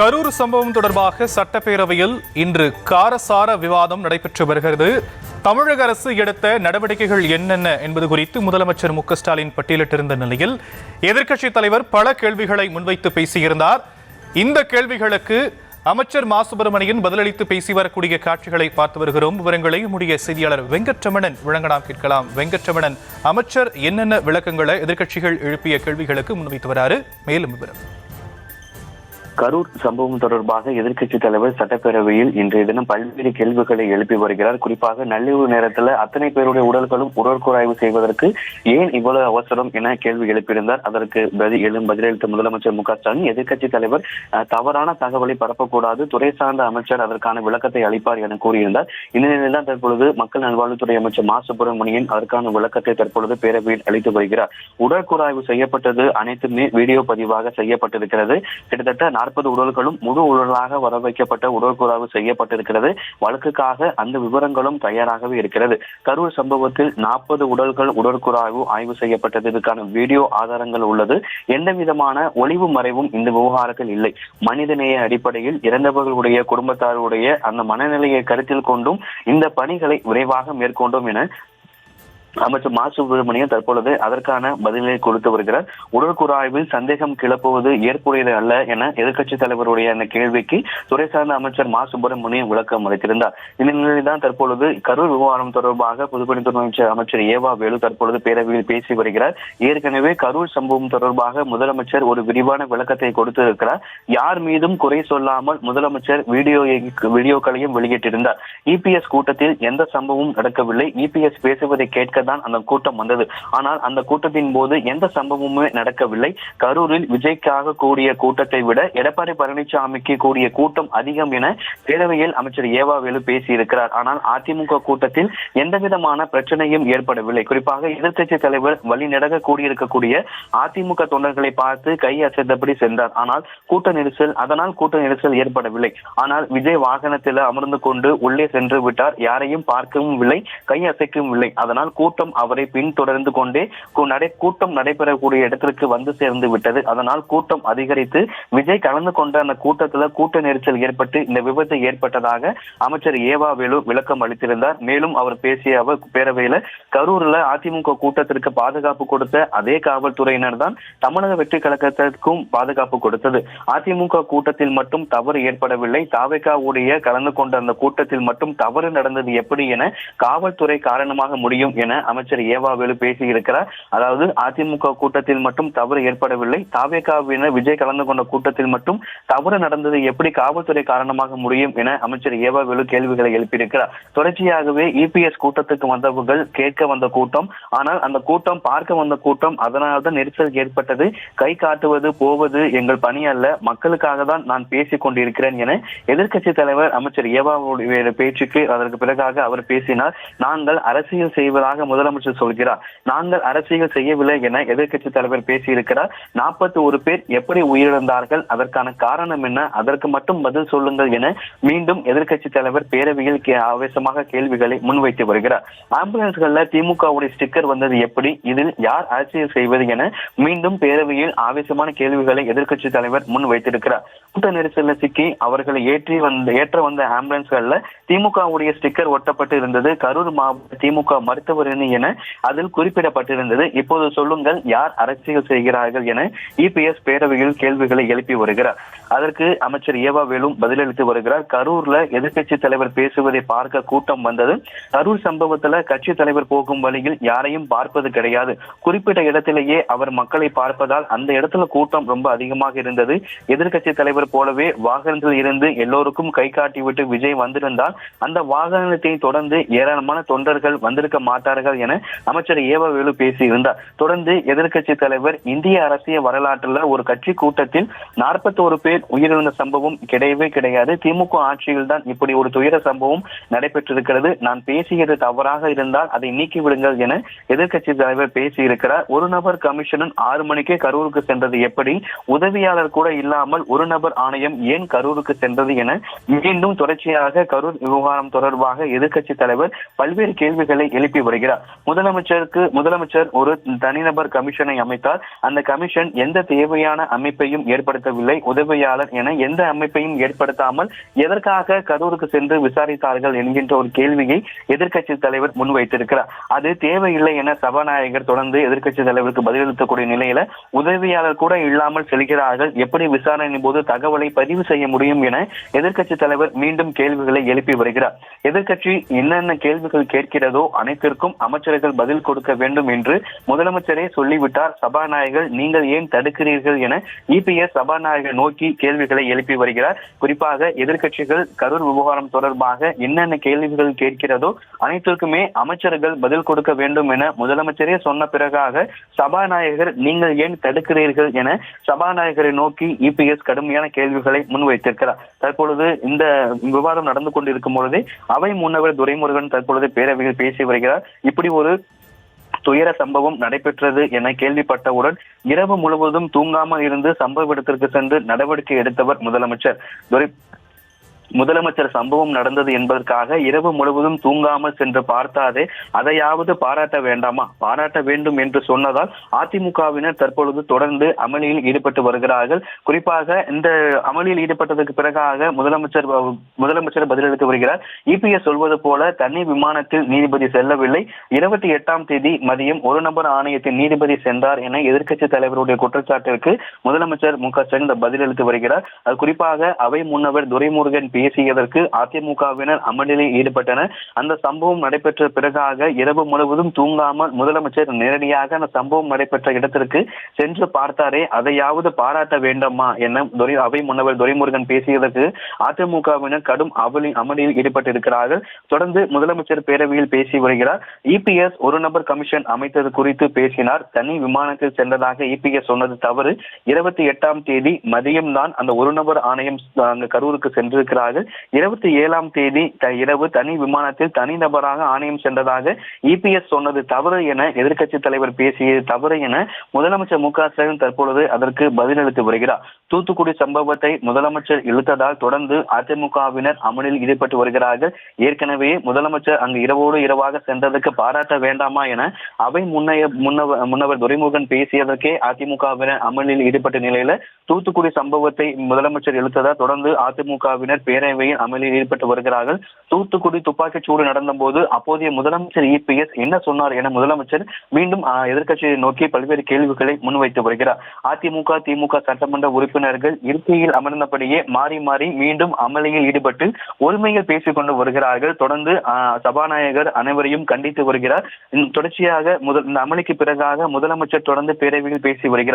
கரூர் சம்பவம் தொடர்பாக சட்டப்பேரவையில் இன்று காரசார விவாதம் நடைபெற்று வருகிறது. தமிழக அரசு எடுத்த நடவடிக்கைகள் என்னென்ன என்பது குறித்து முதலமைச்சர் மு.க.ஸ்டாலின் பட்டியலிட்டிருந்த நிலையில் எதிர்க்கட்சித் தலைவர் பல கேள்விகளை முன்வைத்து பேசியிருந்தார். இந்த கேள்விகளுக்கு அமைச்சர் மா சுப்பிரமணியன் பதிலளித்து பேசி வரக்கூடிய காட்சிகளை பார்த்து வருகிறோம். விவரங்களை நம்முடைய செய்தியாளர் வெங்கட்ரமணன் வழங்க நாம் கேட்கலாம். வெங்கட்ரமணன், அமைச்சர் என்னென்ன விளக்கங்களை எதிர்க்கட்சிகள் எழுப்பிய கேள்விகளுக்கு முன்வைத்து வராரு? மேலும் விவரம். கரூர் சம்பவம் தொடர்பாக எதிர்க்கட்சித் தலைவர் சட்டப்பேரவையில் இன்றைய தினம் பல்வேறு கேள்விகளை எழுப்பி வருகிறார். குறிப்பாக நள்ளிரவு நேரத்தில் அத்தனை பேருடைய உடல்களும் உடற்கூறாய்வு செய்வதற்கு ஏன் இவ்வளவு அவசரம் என கேள்வி எழுப்பியிருந்தார். அதற்கு பதிலளித்த முதலமைச்சர் மு.க.ஸ்டாலின் எதிர்க்கட்சித் தலைவர் தவறான தகவலை பரப்பக்கூடாது, துறை சார்ந்த அமைச்சர் அதற்கான விளக்கத்தை அளிப்பார் என கூறியிருந்தார். இந்த நிலையில் தான் தற்பொழுது மக்கள் நல்வாழ்வுத்துறை அமைச்சர் மா சுப்பிரமணியன் அதற்கான விளக்கத்தை தற்பொழுது பேரவையில் அளித்து வருகிறார். உடற்கூறாய்வு செய்யப்பட்டது அனைத்துமே வீடியோ பதிவாக செய்யப்பட்டிருக்கிறது. கிட்டத்தட்ட 40 உடல்களும் முழு உடலாக வர வைக்கப்பட்ட உடற்கூறாய்வு செய்யப்பட்டிருக்கிறது. வழக்குக்காக அந்த விவரங்களும் தயாராகவே இருக்கிறது. கரூர் சம்பவத்தில் 40 உடல்கள் உடற்கூறாய்வு ஆய்வு செய்யப்பட்டது. இதுக்கான வீடியோ ஆதாரங்கள் உள்ளது. எந்த விதமான ஒளிவு மறைவும் இந்த விவகாரத்தில் இல்லை. மனிதநேய அடிப்படையில் இறந்தவர்களுடைய குடும்பத்தாருடைய அந்த மனநிலையை கருத்தில் கொண்டும் இந்த பணிகளை விரைவாக மேற்கொண்டோம் என அமைச்சர் மா சுப்பிரமணியன் தற்பொழுது அதற்கான பதிலை கொடுத்து வருகிறார். உடற்கூறாய்வில் சந்தேகம் கிளப்புவது ஏற்புடையது அல்ல என எதிர்க்கட்சித் தலைவருடைய அந்த கேள்விக்கு துறை சார்ந்த அமைச்சர் மா சுப்பிரமணியன் விளக்கம் அளித்திருந்தார். இந்த நிலையில்தான் தற்பொழுது கரூர் விவகாரம் தொடர்பாக பொதுப்பணித்துறை அமைச்சர் ஏவா வேலு தற்பொழுது பேரவையில் பேசி வருகிறார். ஏற்கனவே கரூர் சம்பவம் தொடர்பாக முதலமைச்சர் ஒரு விரிவான விளக்கத்தை கொடுத்திருக்கிறார். யார் மீதும் குறை சொல்லாமல் முதலமைச்சர் வீடியோக்களையும் வெளியிட்டிருந்தார். இபிஎஸ் கூட்டத்தில் எந்த சம்பவமும் நடக்கவில்லை. இபிஎஸ் பேசுவதை கேட்க தான் அந்த கூட்டம் வந்தது. ஆனால் அந்த கூட்டத்தின் போது எந்த சம்பவமுமே நடக்கவில்லை. கரூரில் விஜய்க்காக கூடிய கூட்டத்தை விட எடப்பாடி பழனிசாமிக்கு கூடிய கூட்டம் அதிகம் என பேரவையில் அமைச்சர் ஏவா வேலு பேசியிருக்கிறார். ஆனால் அதிமுக கூட்டத்தில் எந்த விதமான பிரச்சனையும் ஏற்படவில்லை. குறிப்பாக எதிர்க்கட்சி தலைவர் வழிநடக்க கூடியிருக்கக்கூடிய அதிமுக தொண்டர்களை பார்த்து கை அசைத்தபடி சென்றார். ஆனால் கூட்ட நெரிசல் ஏற்படவில்லை. ஆனால் விஜய் வாகனத்தில் அமர்ந்து கொண்டு உள்ளே சென்று விட்டார். யாரையும் பார்க்கவும் இல்லை, கை அசைக்கவும் இல்லை. அதனால் கூட்டம் அவரை பின்தொடர்ந்து கொண்டே கூட்டம் நடைபெறக்கூடிய இடத்திற்கு வந்து சேர்ந்து விட்டது. அதனால் கூட்டம் அதிகரித்து விஜய் கலந்து கொண்ட அந்த கூட்டத்தில் கூட்ட நெரிசல் ஏற்பட்டு இந்த விபத்து ஏற்பட்டதாக அமைச்சர் ஏவா வேலு விளக்கம் அளித்திருந்தார். மேலும் அவர் பேசிய பேரவையில கரூர்ல அதிமுக கூட்டத்திற்கு பாதுகாப்பு கொடுத்த அதே காவல்துறையினர் தான் தமிழக வெற்றி கழகத்திற்கும் பாதுகாப்பு கொடுத்தது. அதிமுக கூட்டத்தில் மட்டும் தவறு ஏற்படவில்லை. தாவேகாவுடைய கலந்து கொண்ட அந்த கூட்டத்தில் மட்டும் தவறு நடந்தது எப்படி என காவல்துறை காரணமாக முடியும் என அமைச்சர் ஏவா வேலு பேசியிருக்கிறார். அதாவது அதிமுக கூட்டத்தில் மட்டும் தவறு ஏற்படவில்லை, தாவேகாவினர் விஜய் கலந்து கொண்ட கூட்டத்தில் மட்டும் தவறு நடந்தது எப்படி காவல்துறை காரணமாக முடியும் என அமைச்சர் ஏவா வேலு கேள்விகளை எழுப்பியிருக்கிறார். தொடர்ச்சியாகவே இபிஎஸ் கூட்டத்துக்கு வந்தவர்கள் கேட்க வந்த கூட்டம், ஆனால் அந்த கூட்டம் பார்க்க வந்த கூட்டம். அதனால்தான் நெரிசல் ஏற்பட்டது. கை காட்டுவது போவது எங்கள் பணி அல்ல, மக்களுக்காக தான் நான் பேசிக் கொண்டிருக்கிறேன் என எதிர்க்கட்சி தலைவர் அமைச்சர் ஏவாவுடைய பேச்சுக்கு அதற்கு பிறகாக அவர் பேசினார். நாங்கள் அரசியல் செய்வதாக முதலமைச்சர் சொல்கிறார். நாங்கள் அரசியல் செய்யவில்லை என எதிர்க்கட்சி தலைவர் பேசியிருக்கிறார். 41 பேர் எப்படி உயிரிழந்தார்கள், அதற்கான காரணம் என்ன, அதற்கு மட்டும் பதில் சொல்லுங்கள் என மீண்டும் எதிர்க்கட்சி தலைவர் பேரவையில் ஆவேசமாக கேள்விகளை முன்வைத்து வருகிறார். ஆம்புலன்ஸ்கள்ல திமுகவுடைய ஸ்டிக்கர் வந்தது எப்படி, இதில் யார் அரசியல் செய்வது என மீண்டும் பேரவையில் ஆவேசமான கேள்விகளை எதிர்க்கட்சி தலைவர் முன்வைத்திருக்கிறார். கூட்ட நெரிசலில் சிக்கி அவர்களை ஏற்ற வந்த ஆம்புலன்ஸ்கள்ல திமுகவுடைய ஸ்டிக்கர் ஒட்டப்பட்டு இருந்தது. கரூர் மாவட்ட திமுக மருத்துவர் என அதில் குறிப்பிடப்பட்டிருந்தது. இப்போது சொல்லுங்கள், யார் அரசியல் செய்கிறார்கள் என இபிஎஸ் பேரவையில் கேள்விகளை எழுப்பி வருகிறார். அதற்கு அமைச்சர் ஏவா வேலு பதிலளித்து வருகிறார். கரூர்ல எதிர்க்கட்சி தலைவர் பேசுவதை பார்க்க கூட்டம் வந்தது. கரூர் சம்பவத்துல கட்சி தலைவர் போகும் வழியில் யாரையும் பார்ப்பது கிடையாது. குறிப்பிட்ட இடத்திலேயே அவர் மக்களை பார்ப்பதால் அந்த இடத்துல கூட்டம் ரொம்ப அதிகமாக இருந்தது. எதிர்க்கட்சி தலைவர் போலவே வாகனத்தில் இருந்து எல்லோருக்கும் கை காட்டிவிட்டு விஜய் வந்திருந்தால் அந்த வாகனத்தை தொடர்ந்து ஏராளமான தொண்டர்கள் வந்திருக்க மாட்டார்கள் என அமைச்சர் ஏவா வேலு பேசியிருந்தார். தொடர்ந்து எதிர்க்கட்சி தலைவர் இந்திய அரசியல் வரலாற்றில் ஒரு கட்சி கூட்டத்தில் 41 பேர் உயிரிழந்த சம்பவம் கிடையவே கிடையாது. திமுக ஆட்சியில் தான் இப்படி ஒரு துயர சம்பவம் நடைபெற்றிருக்கிறது. நான் பேசியது தவறாக இருந்தால் அதை நீக்கிவிடுங்கள் என எதிர்க்கட்சி தலைவர் பேசியிருக்கிறார். ஒரு நபர் கமிஷனர் 6 மணிக்கே கரூருக்கு சென்றது எப்படி, உதவியாளர் கூட இல்லாமல் ஒரு நபர் ஆணையம் ஏன் கரூருக்கு சென்றது என மீண்டும் தொடர்ச்சியாக கரூர் விவகாரம் தொடர்பாக எதிர்க்கட்சி தலைவர் பல்வேறு கேள்விகளை எழுப்பி வருகிறார். வருகிறார். முதலமைச்சர் ஒரு தனிநபர் கமிஷனை அமைத்தார். அந்த கமிஷன் எந்த தேவையான அமைப்பையும் ஏற்படுத்தவில்லை. உதவியாளர் என எந்த அமைப்பையும் ஏற்படுத்தாமல் எதற்காக கரூருக்கு சென்று விசாரித்தார்கள் என்கின்ற ஒரு கேள்வியை எதிர்க்கட்சி தலைவர் முன்வைத்திருக்கிறார். அது தேவையில்லை என சபாநாயகர் தொடர்ந்து எதிர்க்கட்சி தலைவருக்கு பதிலளிக்கக்கூடிய நிலையில உதவியாளர் கூட இல்லாமல் செல்கிறார்கள், எப்படி விசாரணையின் போது தகவலை பதிவு செய்ய முடியும் என எதிர்க்கட்சி தலைவர் மீண்டும் கேள்விகளை எழுப்பி வருகிறார். எதிர்க்கட்சி என்னென்ன கேள்விகள் கேட்கிறதோ அனைத்திற்கும் அமைச்சர்கள் பதில் கொடுக்க வேண்டும் என்று முதலமைச்சரே சொல்லிவிட்டார். சபாநாயகர் நீங்கள் ஏன் தடுக்கிறீர்கள் என இபிஎஸ் சபாநாயகர் நோக்கி கேள்விகளை எழுப்பி வருகிறார். குறிப்பாக எதிர்க்கட்சிகள் கரூர் விவகாரம் தொடர்பாக என்னென்ன கேள்விகள் கேட்கிறதோ அனைத்திற்குமே அமைச்சர்கள் பதில் கொடுக்க வேண்டும் என முதலமைச்சரே சொன்ன பிறகாக சபாநாயகர் நீங்கள் ஏன் தடுக்கிறீர்கள் என சபாநாயகரை நோக்கி இபிஎஸ் கடுமையான கேள்விகளை முன்வைத்திருக்கிறார். தற்பொழுது இந்த விவாதம் நடந்து கொண்டிருக்கும் பொழுதே அவை முன்னவர் துரைமுருகன் தற்பொழுது பேரவையில் பேசி வருகிறார். இப்படி ஒரு துயர சம்பவம் நடைபெற்றது என கேள்விப்பட்டவுடன் இரவு முழுவதும் தூங்காமல் இருந்து சம்பவ இடத்திற்கு சென்று நடவடிக்கை எடுத்தவர் முதலமைச்சர் சம்பவம் நடந்தது என்பதற்காக இரவு முழுவதும் தூங்காமல் சென்று பார்த்தாதே, அதையாவது பாராட்ட வேண்டாமா? பாராட்ட வேண்டும் என்று சொன்னதால் அதிமுகவினர் தற்பொழுது தொடர்ந்து அமளியில் ஈடுபட்டு வருகிறார்கள். குறிப்பாக இந்த அமளியில் ஈடுபட்டதற்கு பிறகாக முதலமைச்சர் பதிலளித்து வருகிறார். இபிஎஸ் சொல்வது போல தனி விமானத்தில் நீதிபதி செல்லவில்லை, 28ஆம் தேதி மதியம் ஒரு நபர் ஆணையத்தின் நீதிபதி சென்றார் என எதிர்க்கட்சி தலைவருடைய குற்றச்சாட்டிற்கு முதலமைச்சர் மு.க.ஸ்டாலின் பதிலளித்து வருகிறார். அது குறிப்பாக அவை முன்னவர் துரைமுருகன் பேசியதற்கு அதிமுகவினர் அமளியில் ஈடுபட்டனர். அந்த சம்பவம் நடைபெற்ற பிறகாக இரவு முழுவதும் தூங்காமல் முதலமைச்சர் நேரடியாக அந்த சம்பவம் நடைபெற்ற இடத்திற்கு சென்று பார்த்தாரே, அதையாவது பாராட்ட வேண்டாமா என அவை முன்னவர் துரைமுருகன் பேசியதற்கு அதிமுகவினர் கடும் அமளியில் ஈடுபட்டிருக்கிறார்கள். தொடர்ந்து முதலமைச்சர் பேரவையில் பேசி வருகிறார். இபிஎஸ் ஒரு நபர் கமிஷன் அமைத்தது குறித்து பேசினார். தனி விமானத்தில் சென்றதாக இபிஎஸ் சொன்னது தவறு. 28ஆம் தேதி மதியம் தான் அந்த ஒரு நபர் ஆணையம் கரூருக்கு சென்றிருக்கிறார்கள். 27ஆம் தேதி இரவு தனி விமானத்தில் தனிநபராக ஆணையம் சென்றதாக இபிஎஸ் சொன்னது தவறு என எதிர்க்கட்சி தலைவர் பேசியது தவறு என முதலமைச்சர் மு.க.ஸ்டாலின் தற்பொழுது அதற்கு பதிலளித்து வருகிறார். தூத்துக்குடி சம்பவத்தை முதலமைச்சர் இழுத்ததால் தொடர்ந்து அதிமுகவினர் அமளியில் ஈடுபட்டு வருகிறார்கள். ஏற்கனவே முதலமைச்சர் அங்கு இரவோடு இரவாக சென்றதற்கு பாராட்ட வேண்டாமா என அவை முன்னவர் துரைமுருகன் பேசியதற்கே அதிமுகவினர் அமளியில் ஈடுபட்ட நிலையில தூத்துக்குடி சம்பவத்தை முதலமைச்சர் இழுத்ததால் தொடர்ந்து அதிமுகவினர் பேரவையில் அமளியில் ஈடுபட்டு வருகிறார்கள். தூத்துக்குடி துப்பாக்கிச் சூடு நடந்த போது அப்போதைய முதலமைச்சர் இபிஎஸ் என்ன சொன்னார் என முதலமைச்சர் மீண்டும் எதிர்க்கட்சியை நோக்கி பல்வேறு கேள்விகளை முன்வைத்து வருகிறார். அதிமுக திமுக சட்டமன்ற உறுப்பினர்கள் இருக்கையில் அமர்ந்தபடியே மாறி மாறி மீண்டும் அமளியில் ஈடுபட்டு ஒருமையில் பேசிக் கொண்டு வருகிறார்கள். தொடர்ந்து சபாநாயகர் அனைவரையும் கண்டித்து வருகிறார். தொடர்ச்சியாக இந்த அமளிக்கு பிறகாக முதலமைச்சர் தொடர்ந்து பேரவையில் பேசி வருகிறார்.